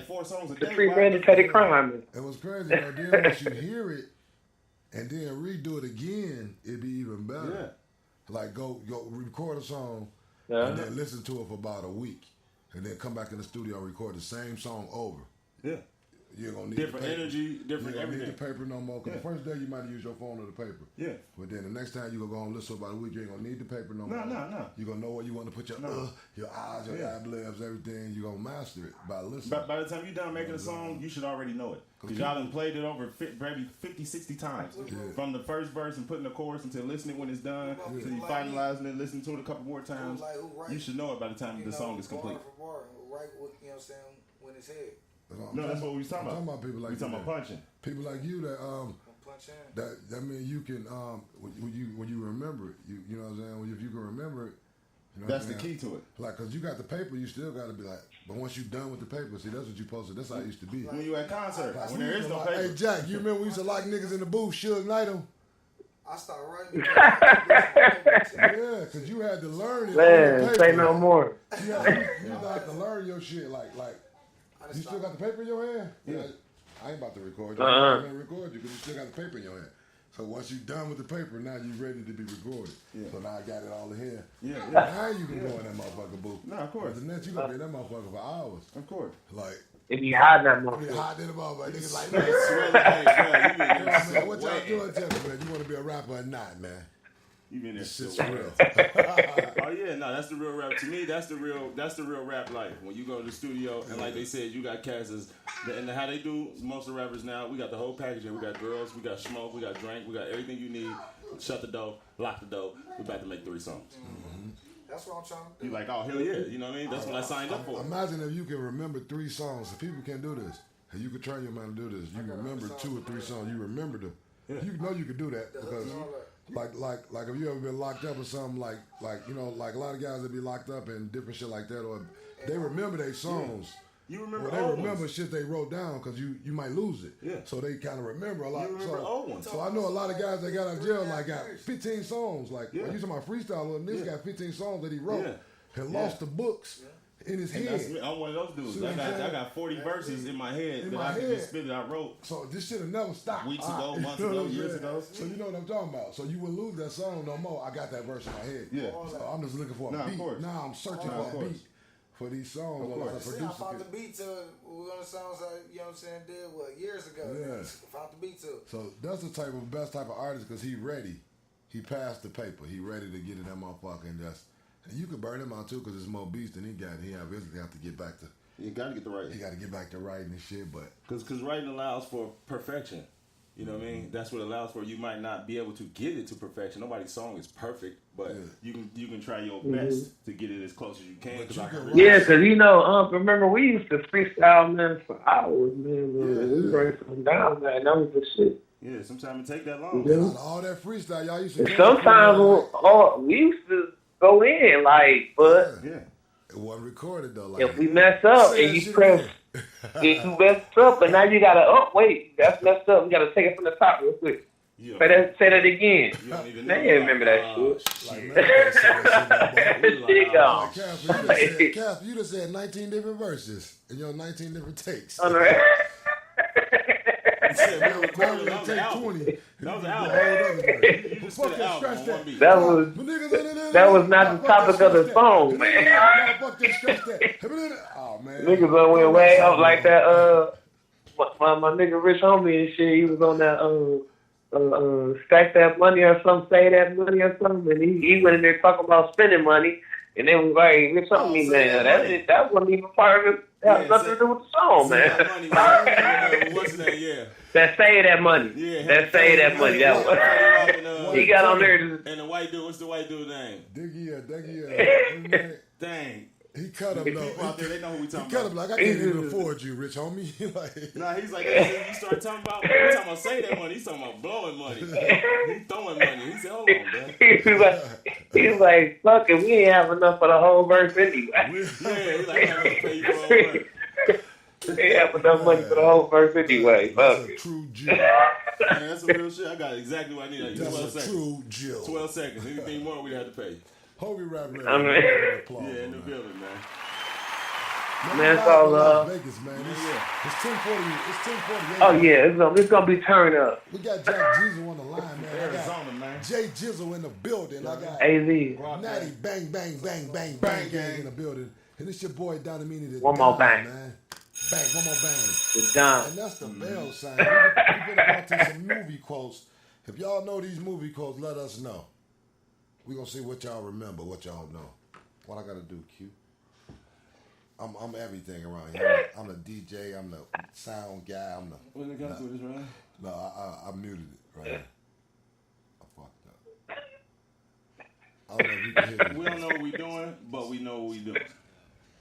4 songs a It's a day. premeditated crime. It was crazy. But then once you hear it and then redo it again, it'd be even better. Like go record a song and then listen to it for about a week, and then come back in the studio and record the same song over. Yeah. You're gonna need different energy, different everything. Need the paper no more. Cause the first day you might use your phone or the paper. Yeah. But then the next time you gonna go and listen to about a week, you ain't gonna need the paper no more. No. You gonna know where you want to put your eyes, your ad libs, everything. You gonna master it by listening. By the time you're done making a song, you should already know it. Because y'all done played it over maybe 50, 60 times. From the first verse and putting the chorus until listening when it's done, until you finalizing it, listening to it a couple more times. You should know it by the time the song is complete. Right, you know what I'm saying, when it's head. No, that's what we was talking about. I'm talking about people like we talking about punching. People like you that mean you can when you remember it, you know what I'm saying. If you can remember it, you know that's the key to it. Like, cause you got the paper, you still got to be like. But once you done with the paper, see that's what you posted. That's how it used to be. When you at concert, like, when there is no paper. Hey Jack, you remember we used to lock niggas in the booth, Suge Knight them? I started writing. Yeah, cause you had to learn it. Man, say no more. You had to learn your shit. Like. You still got the paper in your hand? Yeah. I ain't about to record you. I'm going to record you because you still got the paper in your hand. So once you're done with the paper, now you're ready to be recorded. Yeah. So now I got it all in here. Yeah. Now you can go in that motherfucker booth. No, of course. But the next you going to be in that motherfucker for hours. Of course. Like. If you hide that Be motherfucker. hot in the motherfucker. Niggas like, man, what y'all doing? Tell me, man. You want to be a rapper or not, man? You been there this shit's so real. Oh yeah, no, that's the real rap. To me, that's the real rap life. When you go to the studio and like they said, you got cats and how they do most of the rappers now. We got the whole package. We got girls, we got smoke, we got drink, we got everything you need. Shut the door, lock the door. We about to make 3 songs. Mm-hmm. That's what I'm trying to do. You like, oh hell yeah, you know what I mean? That's what I signed up for. Imagine if you can remember 3 songs. If people can do this, and you can train your mind to do this. You can remember 2 or 3 songs. You remember them. Yeah. You know you can do that because. Like if you ever been locked up or something, like you know, like a lot of guys that be locked up and different shit like that, or they remember their songs. You remember they remember shit they wrote down because you might lose it. Yeah. So they kind of remember a lot. You remember old ones. So I know a lot of guys that got out of jail like got 15 songs. Like you talking about freestyle, and this got 15 songs that he wrote and lost the books. In his head. I'm one of those dudes. I got 40 verses in my head that I can just spit it. I wrote. So this shit will never stop. Weeks ago, months ago, years ago. So you know what I'm talking about. So you wouldn't lose that song no more. I got that verse in my head. Yeah. So I'm just looking for a beat. Now I'm searching for a beat for these songs. I found the beat to one of the songs you know what I'm saying, did years ago. Yeah. Found the beat to it. So that's the best type of artist because he ready. He passed the paper. He ready to get in that motherfucker and just. And you can burn him out too, cause it's more beats than he got. He obviously have to get back to. You got to get the writing. He got to get back to writing and shit, but cause writing allows for perfection. You know what I mean? That's what it allows for. You might not be able to get it to perfection. Nobody's song is perfect, but you can try your best to get it as close as you can. Cause you know, remember we used to freestyle man for hours, man. We break them down, man. That was the shit. Yeah, sometimes it take that long. All that freestyle y'all used to. And sometimes we used to go in but it wasn't recorded though. Like if we mess up and you press, if you messed up, and now you gotta wait, that's messed up. You gotta take it from the top real quick. Say that again. They didn't remember that shit. Cap, you just said 19 different verses and your 19 different takes. That was an That was not the topic of the song, man. Oh man, niggas went way up like that. My nigga Rich Homie and shit. He was on that stack that money or something, say that money or something, and he went in there talking about spending money. And they was like, Rich Homie, man, that wasn't even part of it. That had nothing to do with the song, man. What's that? Yeah. That say that money. Yeah. That say that money. That was. He got on there. And the white dude, what's the white dude's name? Diggy. Dang. He cut him though. People out there, they know who we talking about. He cut him like I can't even afford you, Rich Homie. Like, nah, he's like, you start talking about, we talking about say that money. He's talking about blowing money. He's throwing money. He said, hold on, man. He's like, fuck it, we ain't have enough for the whole verse anyway. Yeah, he's like, I'm gonna pay you for the whole verse. We ain't have enough money for the whole verse anyway. That's a true Jill. Man, that's some real shit. I got exactly what I need. That's 12 a seconds. true Jill. 12 seconds. Anything more, we'd have to pay. Hoagie rap ready. Yeah, in the building, man. Man, it's all Las Vegas, man. It's 10:40. It's 10:48. Oh yeah, it's gonna be turned up. We got Jack Jizzle on the line, man. Arizona, man. Jay Jizzle in the building. I got AZ. Natty bang bang bang bang bang gang in the building. And it's your boy DONAHMENI. The One more Don, bang. man. Bang, one more bang. The Don. And that's the bell sign. We're gonna go to some movie quotes. If y'all know these movie quotes, let us know. We're gonna see what y'all remember, what y'all know. What I gotta do, Q? I'm everything around here. I'm the DJ, I'm the sound guy, I'm the... When it comes to this, right? No, I muted it right here. I fucked up. I don't know if you can hear it. We don't know what we doing, but we know what we doing.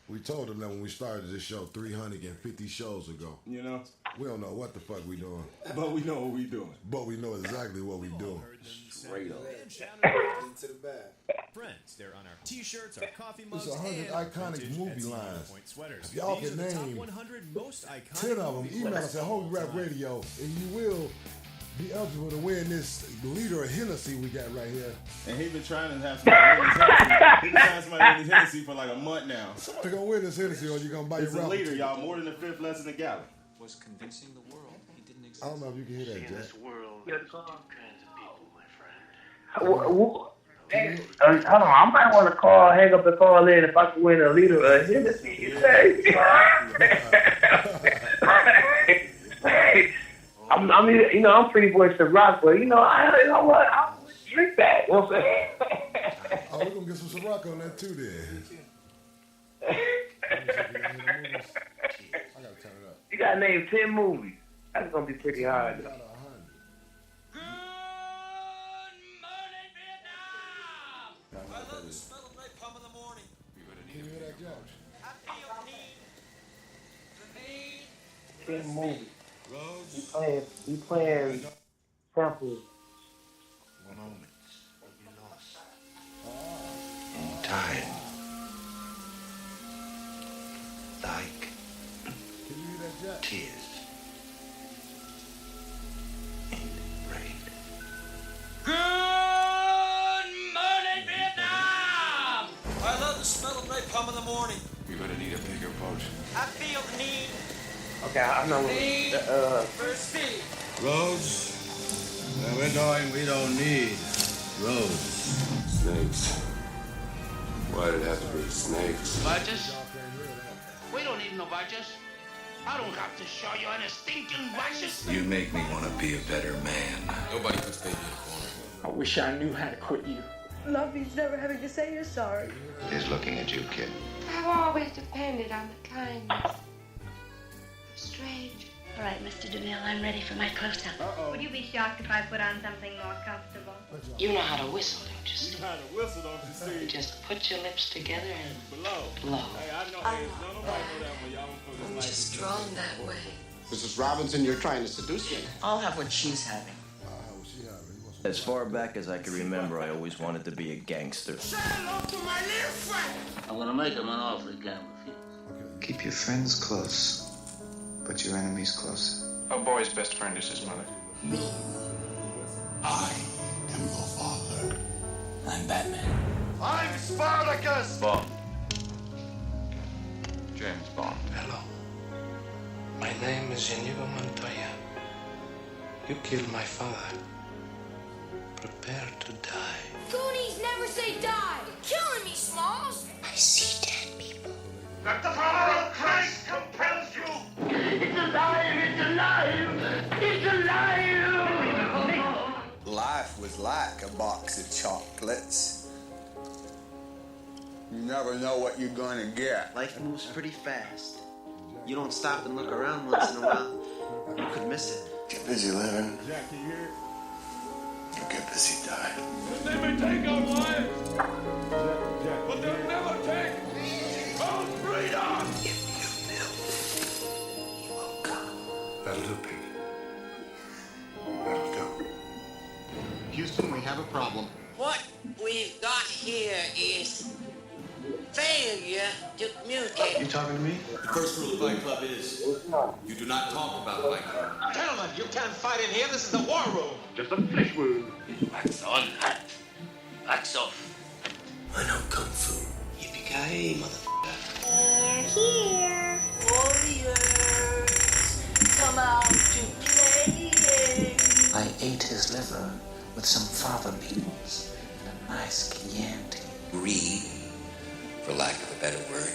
We told them that when we started this show 350 shows ago. You know? We don't know what the fuck we doing. But we know what we doing. But we know exactly what we doing. Straight up. Into the bag. Friends, they're on our t-shirts, our coffee mugs, It's 100 and iconic vintage movie Etsy lines. point sweaters. If y'all These can are the top name 100 most iconic 10 of them, movie email quotes us at of all Home Rap time. Radio, and you will be eligible to win this liter of Hennessy we got right here. And he's been trying to have somebody win his Hennessy. He's been trying somebody win his Hennessy for like a month now. Somebody gonna win this Hennessy or you gonna buy It's your a raffle leader, ticket. y'all. More than the fifth less than the gallon. Was convincing the world he didn't exist. I don't know if you can hear that, In Jack. this world, Yeah. there's two kinds of people, my friend. Hold on, I might want to hang up and call in if I can win a liter of Hennessy. You say? I'm, you know, I'm pretty boy to rock, but you know what? I'll drink that. You know what I'm saying? Oh, we're gonna get some Ciroc on that too then. Let me see if we can hear the movies. I gotta turn it up. You gotta name 10 movies. That's gonna be pretty hard. Out of 100. I love the smell of napalm in the morning. Can you hear that, Jack? I feel need. 10 movies. You playing samples. Moments you lost. In time. Like Can you hear that, Jack? tears. In rain. Good morning, Vietnam! I love the smell of napalm in the morning. You're gonna need a bigger boat. I feel the need Okay, I know. for speed. Roads? Where we're going, we don't need roads. Snakes. Why did it have to be snakes? Badges? We don't need no badges. I don't have to show you any stinking badges. You make me want to be a better man. Nobody can stay in the corner. I wish I knew how to quit you. Love means never having to say you're sorry. He's looking at you, kid. I've always depended on the kindness of a stranger. All right, Mr. DeMille, I'm ready for my close-up. Would you be shocked if I put on something more comfortable? You know how to whistle, don't you, You Steve? know how to whistle, don't you see? Just put your lips together and Blow. blow. Hey, I know. Hey, no, nobody know that one. Y'all don't focus Just drawn that way. Mrs. Robinson, you're trying to seduce me. I'll have what she's having. How was she having? He wants As far back as I can remember, I always wanted to be a gangster. Say hello to my little friend. I'm gonna make him an offer he can't refuse. Okay. Keep your friends close, but your enemies closer. A boy's best friend is his mother. I am your father. I'm Batman. I'm Spartacus! Bond. James Bond. Hello. My name is Inigo Montoya. You killed my father. Prepare to die. Goonies never say die. You're killing me, Smalls. I see dead people. That the power of Christ compels you! It's alive! It's alive! It's alive! Life was like a box of chocolates. You never know what you're gonna get. Life moves pretty fast. You don't stop and look around once in a while, you could miss it. Get busy living. Jack, can you hear it? Or get busy dying. They may take our lives, Jack, but they'll never take our freedom! If you live, you will come. That'll do, Piggy. That'll do. Houston, we have a problem. What we've got here is failure to communicate. You talking to me? The first rule of Fight Club is you do not talk about Fight Club. Gentlemen, you can't fight in here. This is the war room. Just a flesh wound. Wax on, hat. Wax off. I know Kung Fu. Yippee-ki-yay, motherfucker. here. Warriors, come out to play. I ate his liver with some fava beans and a nice Chianti. Greed, for lack of a better word,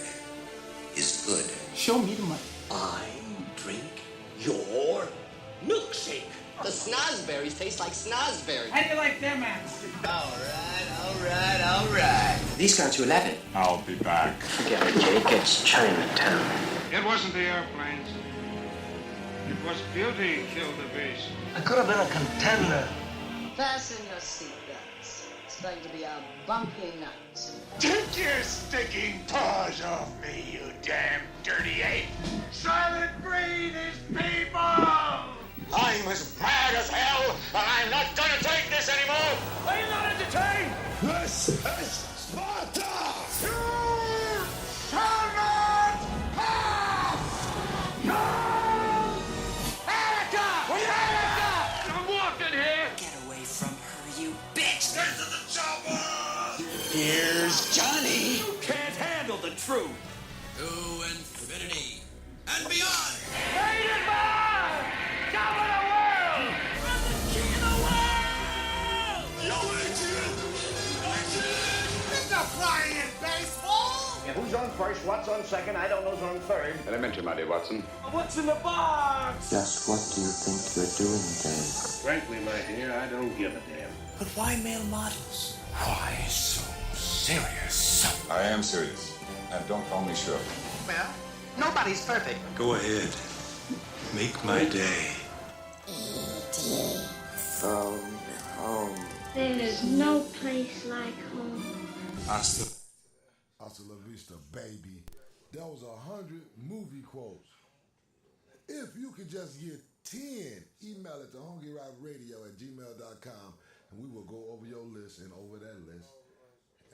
is good. Show me the money. I drink your milkshake. The snozberries taste like snozberries. How do you like them apples? All right. These go to 11. I'll be back. Forget it, Jake. It's Chinatown. It wasn't the airplanes. It was beauty killed the beast. I could have been a contender. Fasten your seatbelts. It's going to be a bumpy night. Take your stinking paws off me, you damn dirty ape! Silent breed is people! I'm as mad as hell, and I'm not gonna take this anymore! Are you not entertained? This is Sparta! You shall not pass! No! Erica! Erica! I'm walking here! Get away from her, you bitch! Get to the chopper! Here's Johnny. You can't handle the truth! To infinity and beyond! Rated by Top of the World! I'm the king of the world! Yo, There's no flying in baseball! Yeah, who's on first, what's on second, I don't know who's on third. Elementary, my dear Watson. What's in the box? Just what do you think you're doing, Dave? Frankly, my dear, I don't give a damn. But why male models? Why so serious? I am serious. And don't call me Shirley. Well, nobody's perfect. Go ahead. Make my day. Phone home. There is no place like home. Hasta la vista, baby. That was 100 movie quotes. If you could just get 10, email it to honkyrobradio@gmail.com and we will go over your list and over that list.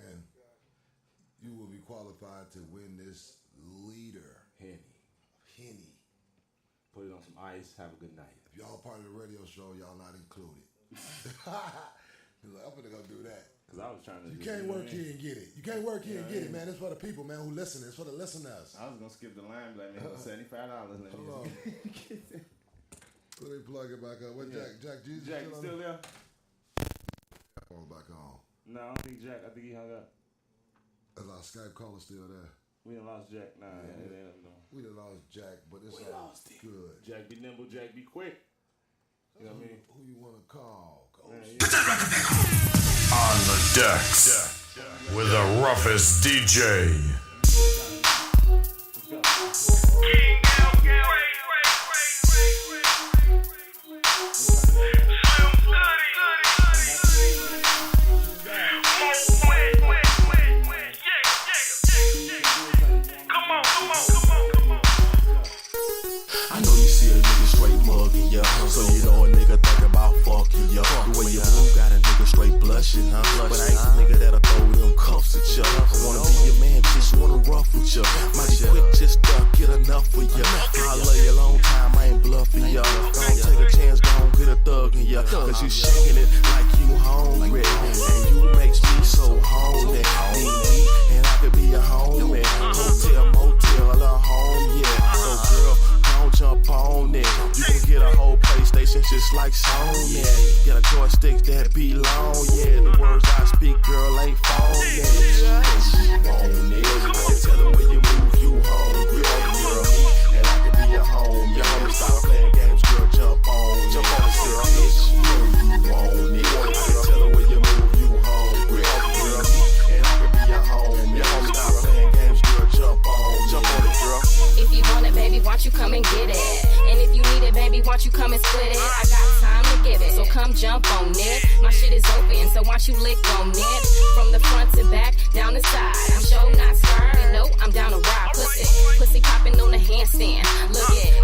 And you will be qualified to win this leader. Henny. Put it on some ice. Have a good night. If y'all part of the radio show, y'all not included. He's like, I'm gonna go do that. Because I was trying to. You can't work here and get it. You can't work here and get it, man. It's for the people, man, who listen. It's for the listeners. I was gonna skip the line, but I mean, $75. Hold on. Let me plug it back up. What, Jack Jesus? Jack, you still there? Phone back on. No, I don't think Jack. I think he hung up. Is our Skype caller still there? We done lost Jack. Nah, it ain't up, no. We done lost Jack, but it's all good. Jack be nimble, Jack be quick. You know what I mean? Who you want to call? Put that record back on the decks with the roughest DJ. I know you see a nigga straight mugging ya, so you know a nigga think about fucking ya. The way you move got a nigga straight blushing, huh? But I ain't the nigga that'll throw them cuffs at ya. I wanna be your man, just wanna rough with ya. Mighty quick, just get enough for ya. I love you a long time, I ain't bluffing ya. Don't take a chance, gon' get a thug in ya. Cause you shaking it like you hungry, and you makes me so horny. And I could be a homie. Hotel, motel, a home, yeah. So girl, don't jump on it. You can get a whole PlayStation just like Sony. Get a joystick that be long, yeah. The words I speak, girl, ain't phony. On it. Tell her when you move, you hungry, girl. And I can be your home, your homie. Stop playing games, girl, jump on the stick, bitch. You want it. Tell her when you move, you hungry, girl. And I can be your home, your homie. Stop playing games, girl, jump on it, girl. If you want it, baby, why don't you come and get it? And if you need it, baby, why don't you come and split it? I got time to give it, so come jump on it. My shit is open, so why don't you lick on it? From the front to back, down the side. I'm sure not scared, you know I'm down to ride. Pussy popping on the handstand. Look at